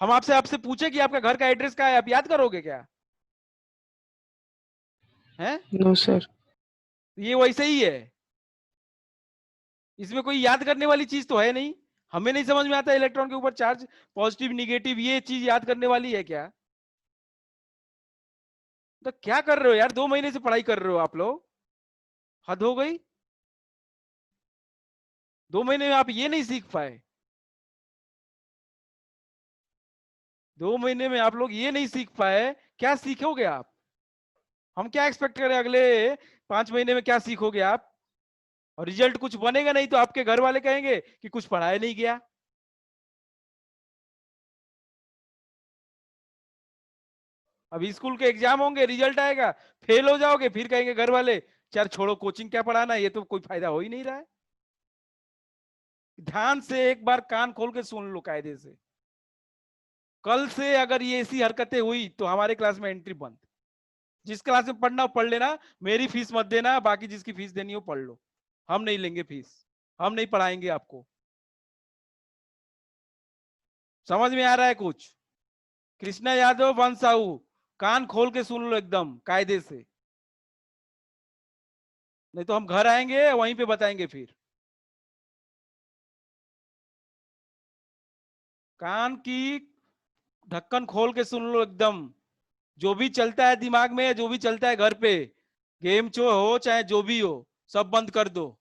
Speaker 1: हम आपसे आपसे पूछे कि आपका घर का एड्रेस क्या है, आप याद करोगे क्या? हैं?
Speaker 2: No sir.
Speaker 1: ये वैसे ही है, इसमें कोई याद करने वाली चीज तो है नहीं। हमें नहीं समझ में आता इलेक्ट्रॉन के ऊपर चार्ज पॉजिटिव निगेटिव, ये चीज याद करने वाली है क्या? तो क्या कर रहे हो यार, 2 महीने से पढ़ाई कर रहे हो आप लोग, हद हो गई। 2 महीने में आप ये नहीं सीख पाए, 2 महीने में आप लोग ये नहीं सीख पाए, क्या सीखोगे आप? हम क्या एक्सपेक्ट करें अगले 5 महीने में क्या सीखोगे आप? और रिजल्ट कुछ बनेगा नहीं तो आपके घर वाले कहेंगे कि कुछ पढ़ाया नहीं गया। अभी स्कूल के एग्जाम होंगे, रिजल्ट आएगा, फेल हो जाओगे, फिर कहेंगे घर वाले यार छोड़ो कोचिंग क्या पढ़ाना, ये तो कोई फायदा हो ही नहीं रहा है। ध्यान से एक बार कान खोल के सुन लो कायदे से। कल से अगर ये ऐसी हरकतें हुई तो हमारे क्लास में एंट्री बंद। जिस क्लास में पढ़ना पढ़ लेना, मेरी फीस मत देना, बाकी जिसकी फीस देनी हो पढ़ लो, हम नहीं लेंगे फीस, हम नहीं पढ़ाएंगे आपको। समझ में आ रहा है कुछ? कृष्णा यादव, वंश साहू, कान खोल के सुन लो एकदम कायदे से, नहीं तो हम घर आएंगे वहीं पे बताएंगे फिर। कान की ढक्कन खोल के सुन लो एकदम। जो भी चलता है दिमाग में, जो भी चलता है घर पे, गेम शो हो चाहे जो भी हो, सब बंद कर दो।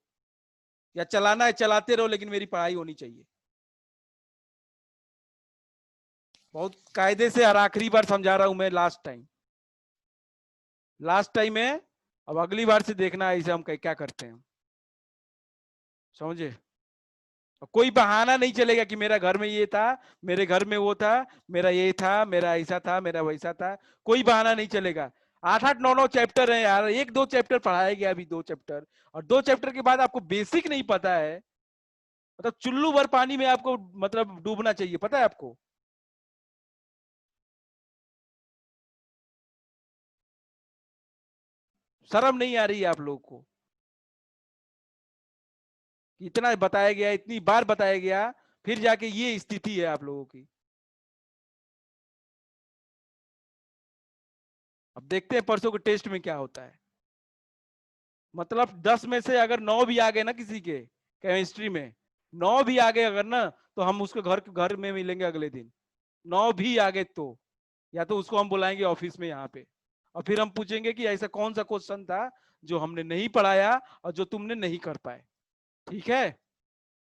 Speaker 1: या चलाना है चलाते रहो, लेकिन मेरी पढ़ाई होनी चाहिए। बहुत कायदे से, और आखिरी बार समझा रहा हूं मैं, लास्ट टाइम है। अब अगली बार से देखना ऐसे हम क्या करते हैं, समझे? कोई बहाना नहीं चलेगा कि मेरा घर में ये था, मेरे घर में वो था, मेरा ये था, मेरा ऐसा था, मेरा वैसा था। कोई बहाना नहीं चलेगा। 8-8 9-9 चैप्टर है यार, 1-2 चैप्टर पढ़ाया गया अभी, 2 चैप्टर, और 2 चैप्टर के बाद आपको बेसिक नहीं पता है। मतलब चुल्लू भर पानी में आपको मतलब डूबना चाहिए, पता है आपको? शर्म नहीं आ रही है आप लोगों को? इतना बताया गया, इतनी बार बताया गया, फिर जाके ये स्थिति है आप लोगों की। अब देखते हैं परसों के टेस्ट में क्या होता है। मतलब 10 में से अगर 9 भी आ गए ना किसी के केमिस्ट्री में, 9 भी आ गए अगर ना, तो हम उसको घर में मिलेंगे अगले दिन। 9 भी आ गए तो, या तो उसको हम बुलाएंगे ऑफिस में यहाँ पे, और फिर हम पूछेंगे कि ऐसा कौन सा क्वेश्चन था जो हमने नहीं पढ़ाया और जो तुमने नहीं कर पाए। ठीक है?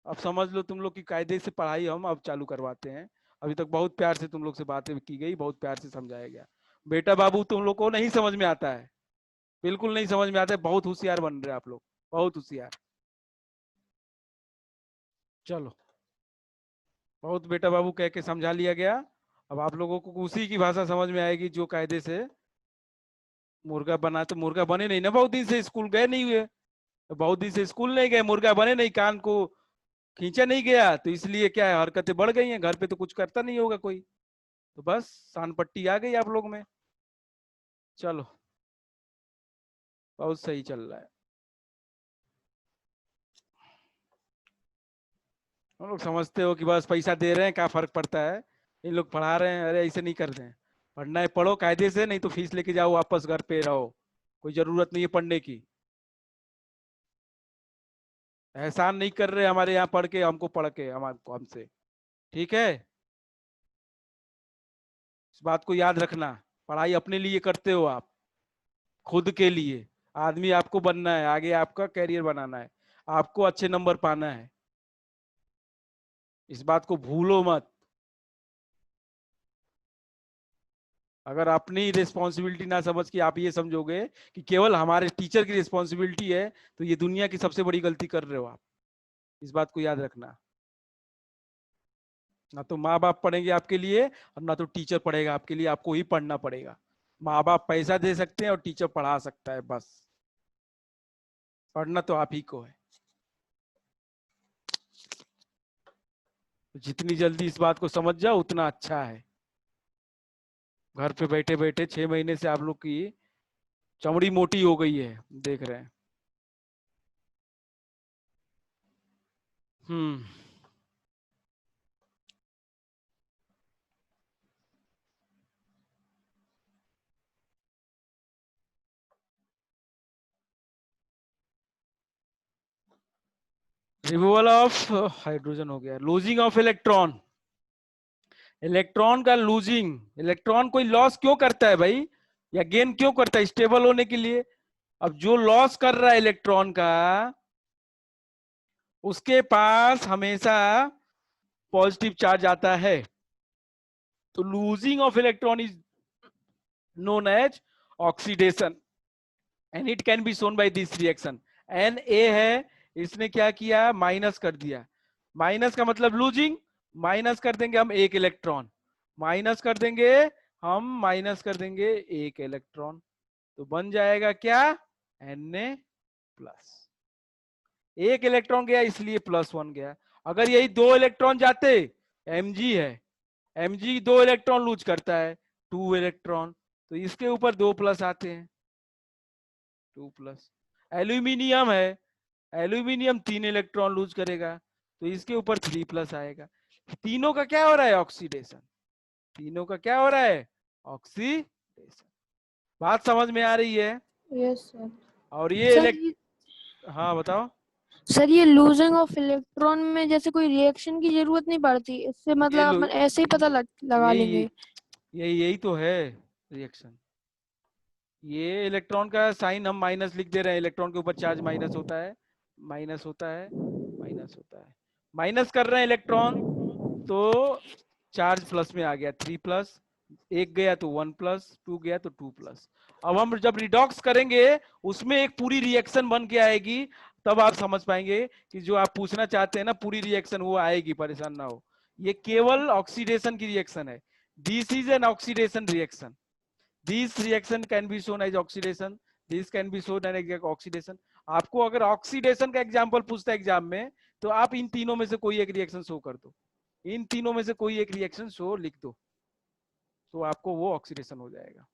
Speaker 1: अब समझ लो तुम लोग की कायदे से पढ़ाई हम अब चालू करवाते हैं। अभी तक बहुत प्यार से तुम लोग से बातें की गई, बहुत प्यार से समझाया गया। बेटा बाबू तुम लोग को नहीं समझ में आता है, बिल्कुल नहीं समझ में आता है। बहुत होशियार बन रहे आप लोग, बहुत होशियार। चलो, बहुत बेटा बाबू कह के समझा लिया गया। अब आप लोगों को उसी की भाषा समझ में आएगी जो कायदे से मुर्गा बना। तो मुर्गा बने नहीं ना, बहुत दिन से स्कूल गए नहीं हुए, तो बहुत दिन से स्कूल नहीं गए, मुर्गा बने नहीं, कान को खींचा नहीं गया, तो इसलिए क्या है, हरकतें बढ़ गई हैं। घर पे तो कुछ करता नहीं होगा कोई, तो बस सान पट्टी आ गई आप लोग में। चलो, बहुत सही चल रहा है। हम लोग समझते हो कि बस पैसा दे रहे हैं, क्या फर्क पड़ता है, इन लोग पढ़ा रहे हैं। अरे ऐसे नहीं करते हैं, पढ़ना है पढ़ो कायदे से, नहीं तो फीस लेके जाओ वापस, घर पे रहो, कोई जरूरत नहीं है पढ़ने की। एहसान नहीं कर रहे हमारे यहाँ पढ़ के, हमको पढ़ के हमारे हमसे। ठीक है? इस बात को याद रखना। पढ़ाई अपने लिए करते हो आप, खुद के लिए। आदमी आपको बनना है, आगे आपका कैरियर बनाना है, आपको अच्छे नंबर पाना है। इस बात को भूलो मत। अगर अपनी रिस्पॉन्सिबिलिटी ना समझ के आप ये समझोगे कि केवल हमारे टीचर की रिस्पॉन्सिबिलिटी है, तो ये दुनिया की सबसे बड़ी गलती कर रहे हो आप। इस बात को याद रखना। ना तो माँ बाप पढ़ेंगे आपके लिए, और ना तो टीचर पढ़ेगा आपके लिए, आपको ही पढ़ना पड़ेगा। माँ बाप पैसा दे सकते हैं और टीचर पढ़ा सकता है, बस पढ़ना तो आप ही को है। जितनी जल्दी इस बात को समझ जाओ उतना अच्छा है। घर पे बैठे बैठे 6 महीने से आप लोग की चमड़ी मोटी हो गई है, देख रहे हैं। हम्म रिमूवल ऑफ हाइड्रोजन हो गया, लूजिंग ऑफ इलेक्ट्रॉन। इलेक्ट्रॉन का लूजिंग, इलेक्ट्रॉन कोई लॉस क्यों करता है भाई, या गेन क्यों करता है? स्टेबल होने के लिए। अब जो लॉस कर रहा है इलेक्ट्रॉन का, उसके पास हमेशा पॉजिटिव चार्ज आता है। तो losing of electron is known as oxidation, and it can be shown by this reaction. N A है, इसने क्या किया, माइनस कर दिया। माइनस का मतलब लूजिंग, माइनस कर देंगे हम एक इलेक्ट्रॉन, माइनस कर देंगे हम, माइनस कर देंगे एक इलेक्ट्रॉन, तो बन जाएगा क्या, Na प्लस। एक इलेक्ट्रॉन गया इसलिए +1 गया। अगर यही 2 इलेक्ट्रॉन जाते, Mg है, Mg 2 इलेक्ट्रॉन लूज करता है, 2 इलेक्ट्रॉन, तो इसके ऊपर 2 प्लस आते हैं, 2 प्लस। एल्यूमिनियम है, एल्यूमिनियम 3 इलेक्ट्रॉन लूज करेगा, तो इसके ऊपर 3 प्लस आएगा। तीनों का क्या हो रहा है? ऑक्सीडेशन। तीनों का क्या हो रहा है? ऑक्सीडेशन। बात समझ में आ रही है?
Speaker 3: Yes sir.
Speaker 1: और ये
Speaker 3: सर
Speaker 1: हाँ बताओ।
Speaker 3: सर ये लूजिंग ऑफ इलेक्ट्रॉन में जैसे कोई रिएक्शन की जरूरत नहीं पड़ती, इससे मतलब अपन ऐसे ही पता लगा लेंगे।
Speaker 1: यही तो है रिएक्शन। ये इलेक्ट्रॉन का साइन हम माइनस लिख दे रहे हैं, इलेक्ट्रॉन के ऊपर चार्ज माइनस होता है, माइनस होता है, माइनस होता है, माइनस कर रहे हैं इलेक्ट्रॉन, तो चार्ज प्लस में आ गया, 3 प्लस, 1 गया तो 1 प्लस, 2 गया तो 2 प्लस। अब हम जब रिडॉक्स करेंगे उसमें एक पूरी रिएक्शन बन के आएगी, तब आप समझ पाएंगे कि जो आप पूछना चाहते हैं ना पूरी रिएक्शन वो आएगी, परेशान ना हो। ये केवल ऑक्सीडेशन की रिएक्शन है। This is an oxidation reaction. This reaction can be shown as oxidation. This can be shown as oxidation. आपको अगर ऑक्सीडेशन का एग्जांपल पूछता है एग्जाम में, तो आप इन तीनों में से कोई एक रिएक्शन शो कर दो, इन तीनों में से कोई एक रिएक्शन शो लिख दो, तो आपको वो ऑक्सीडेशन हो जाएगा।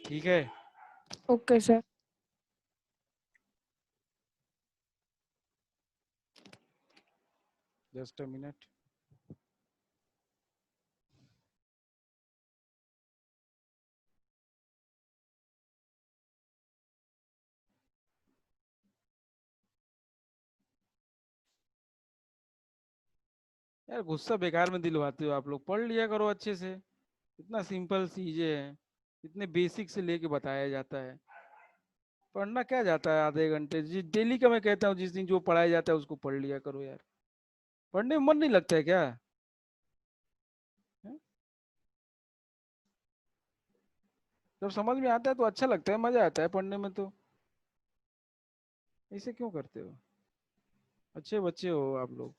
Speaker 1: ठीक है?
Speaker 3: Okay sir.
Speaker 1: Just a minute. यार गुस्सा बेकार में दिलवाते हो आप लोग, पढ़ लिया करो अच्छे से, इतना सिंपल चीजें हैं, इतने बेसिक से लेके बताया जाता है, पढ़ना क्या जाता है आधे घंटे। डेली का मैं कहता हूँ जिस दिन जो पढ़ाया जाता है उसको पढ़ लिया करो यार, पढ़ने में मन नहीं लगता है क्या? हैं? जब समझ में आता है तो अच्छा लगता है, मजा आता है पढ़ने में, तो ऐसे क्यों करते हो? अच्छे बच्चे हो आप लोग।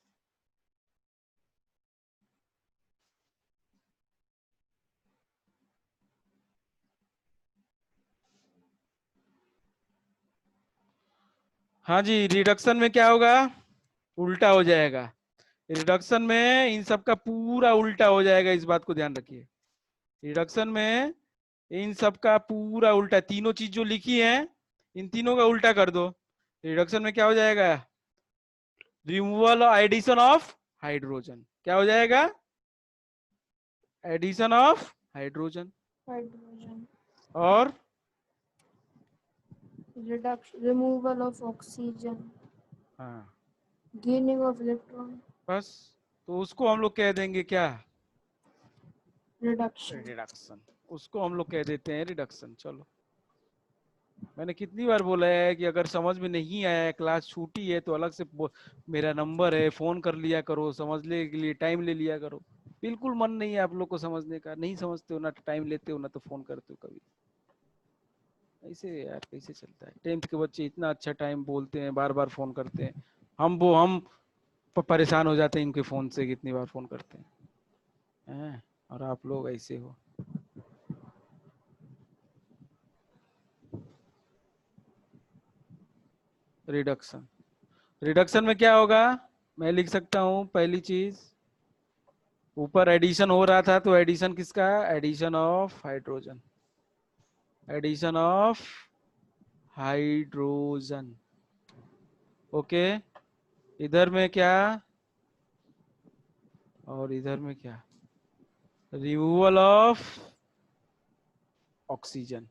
Speaker 1: हाँ जी, रिडक्शन में क्या होगा? उल्टा हो जाएगा। रिडक्शन में इन सब का पूरा उल्टा हो जाएगा, इस बात को ध्यान रखिए। रिडक्शन में इन सब का पूरा उल्टा, तीनों चीज जो लिखी है इन तीनों का उल्टा कर दो। रिडक्शन में क्या हो जाएगा? रिमूवल और एडिशन ऑफ हाइड्रोजन। क्या हो जाएगा? Addition of hydrogen.
Speaker 3: हाइड्रोजन।
Speaker 1: और
Speaker 3: रिडक्शन, रिमूवल ऑफ ऑक्सीजन,
Speaker 1: हाँ
Speaker 3: गेनिंग ऑफ इलेक्ट्रॉन,
Speaker 1: बस, तो उसको हम लोग कह देंगे क्या?
Speaker 3: रिडक्शन।
Speaker 1: रिडक्शन। उसको हम लोग कह देते हैं रिडक्शन। चलो, मैंने कितनी बार बोला है कि अगर समझ में नहीं आया है, क्लास छूटी है, तो अलग से मेरा नंबर है, फोन कर लिया करो, समझने के लिए टाइम ले लिया करो। बिल्कुल मन नहीं है आप लोग को समझने का, नहीं समझते हो ना, टाइम लेते हो ना, तो फोन करते हो कभी। ऐसे यार कैसे चलता है? 10th के बच्चे इतना अच्छा टाइम बोलते हैं, बार बार फोन करते हैं, हम परेशान हो जाते हैं इनके फोन से, कितनी बार फोन करते हैं, और आप लोग ऐसे हो। रिडक्शन, रिडक्शन में क्या होगा? मैं लिख सकता हूं पहली चीज, ऊपर एडिशन हो रहा था, तो एडिशन किसका? Addition of hydrogen, addition of hydrogen. Okay, इधर में क्या और इधर में क्या? Removal of oxygen,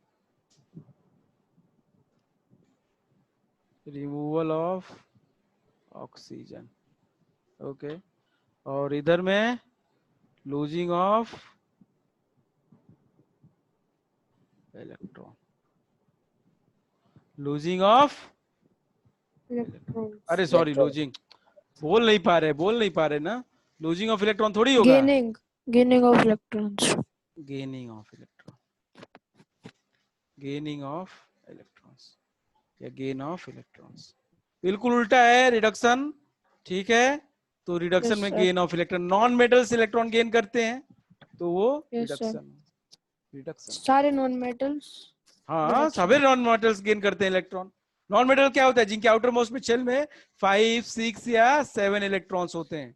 Speaker 1: removal of oxygen. Okay, और इधर में losing of electron, losing of
Speaker 3: electron.
Speaker 1: अरे सॉरी, लूजिंग बोल नहीं पा रहे ना, लूजिंग ऑफ इलेक्ट्रॉन थोड़ी होगा,
Speaker 3: gaining, gaining of electrons.
Speaker 1: Gaining of electron, gaining of electrons या गेन ऑफ इलेक्ट्रॉन्स, बिल्कुल उल्टा है रिडक्शन। ठीक है, तो रिडक्शन
Speaker 3: Yes,
Speaker 1: में
Speaker 3: sir.
Speaker 1: Gain of electron, non metals electron gain करते हैं, तो वो
Speaker 3: Yes, sir.
Speaker 1: Reduction, reduction.
Speaker 3: सारे नॉन मेटल्स
Speaker 1: हाँ, सभी नॉन मेटल्स गेन करते हैं इलेक्ट्रॉन, नॉन मेटल क्या होता है? जिनके आउटर मोस्ट शेल में 5, 6 या 7 इलेक्ट्रॉन्स होते हैं,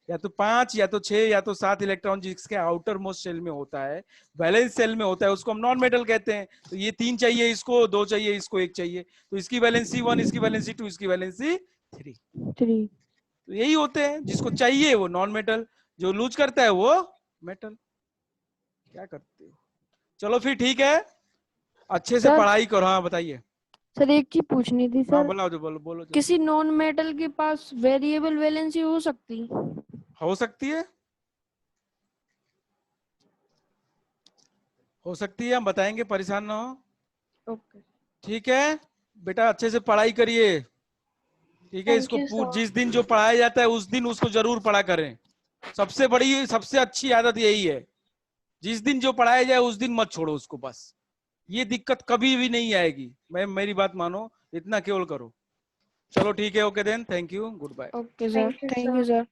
Speaker 1: या तो 5 या तो 6 या तो 7 इलेक्ट्रॉन जिसके आउटर मोस्ट शेल में होता है, वैलेंस शेल में होता है, उसको हम नॉन मेटल कहते हैं। तो ये 3 चाहिए इसको, 2 चाहिए इसको, 1 चाहिए, तो इसकी वैलेंसी 1, इसकी वैलेंसी 2, इसकी वैलेंसी 3।
Speaker 3: 3।
Speaker 1: तो यही होते हैं, जिसको चाहिए वो नॉन मेटल, जो लूज करता है वो मेटल। क्या करते हो? चलो फिर ठीक है, अच्छे से
Speaker 3: सर
Speaker 1: पढ़ाई करो। हाँ बताइए।
Speaker 3: सर एक चीज पूछनी थी
Speaker 1: हाँ
Speaker 3: सर,
Speaker 1: बोलो जो बोलो बोलो जो।
Speaker 3: किसी नॉन मेटल के पास वेरिएबल वैलेंसी हो सकती?
Speaker 1: हो सकती है, हो सकती है, हम बताएंगे, परेशान ना हो।
Speaker 3: ओके,
Speaker 1: ठीक है बेटा, अच्छे से पढ़ाई करिए। ठीक है,
Speaker 3: थैंक
Speaker 1: इसको
Speaker 3: यू सर।
Speaker 1: जिस दिन जो पढ़ाया जाता है उस दिन उसको जरूर पढ़ा करें। सबसे बड़ी सबसे अच्छी आदत यही है, जिस दिन जो पढ़ाया जाए उस दिन मत छोड़ो उसको, बस ये दिक्कत कभी भी नहीं आएगी। मेरी बात मानो, इतना केवल करो। चलो ठीक है, okay then, thank you, goodbye.
Speaker 3: Okay sir, thank you sir.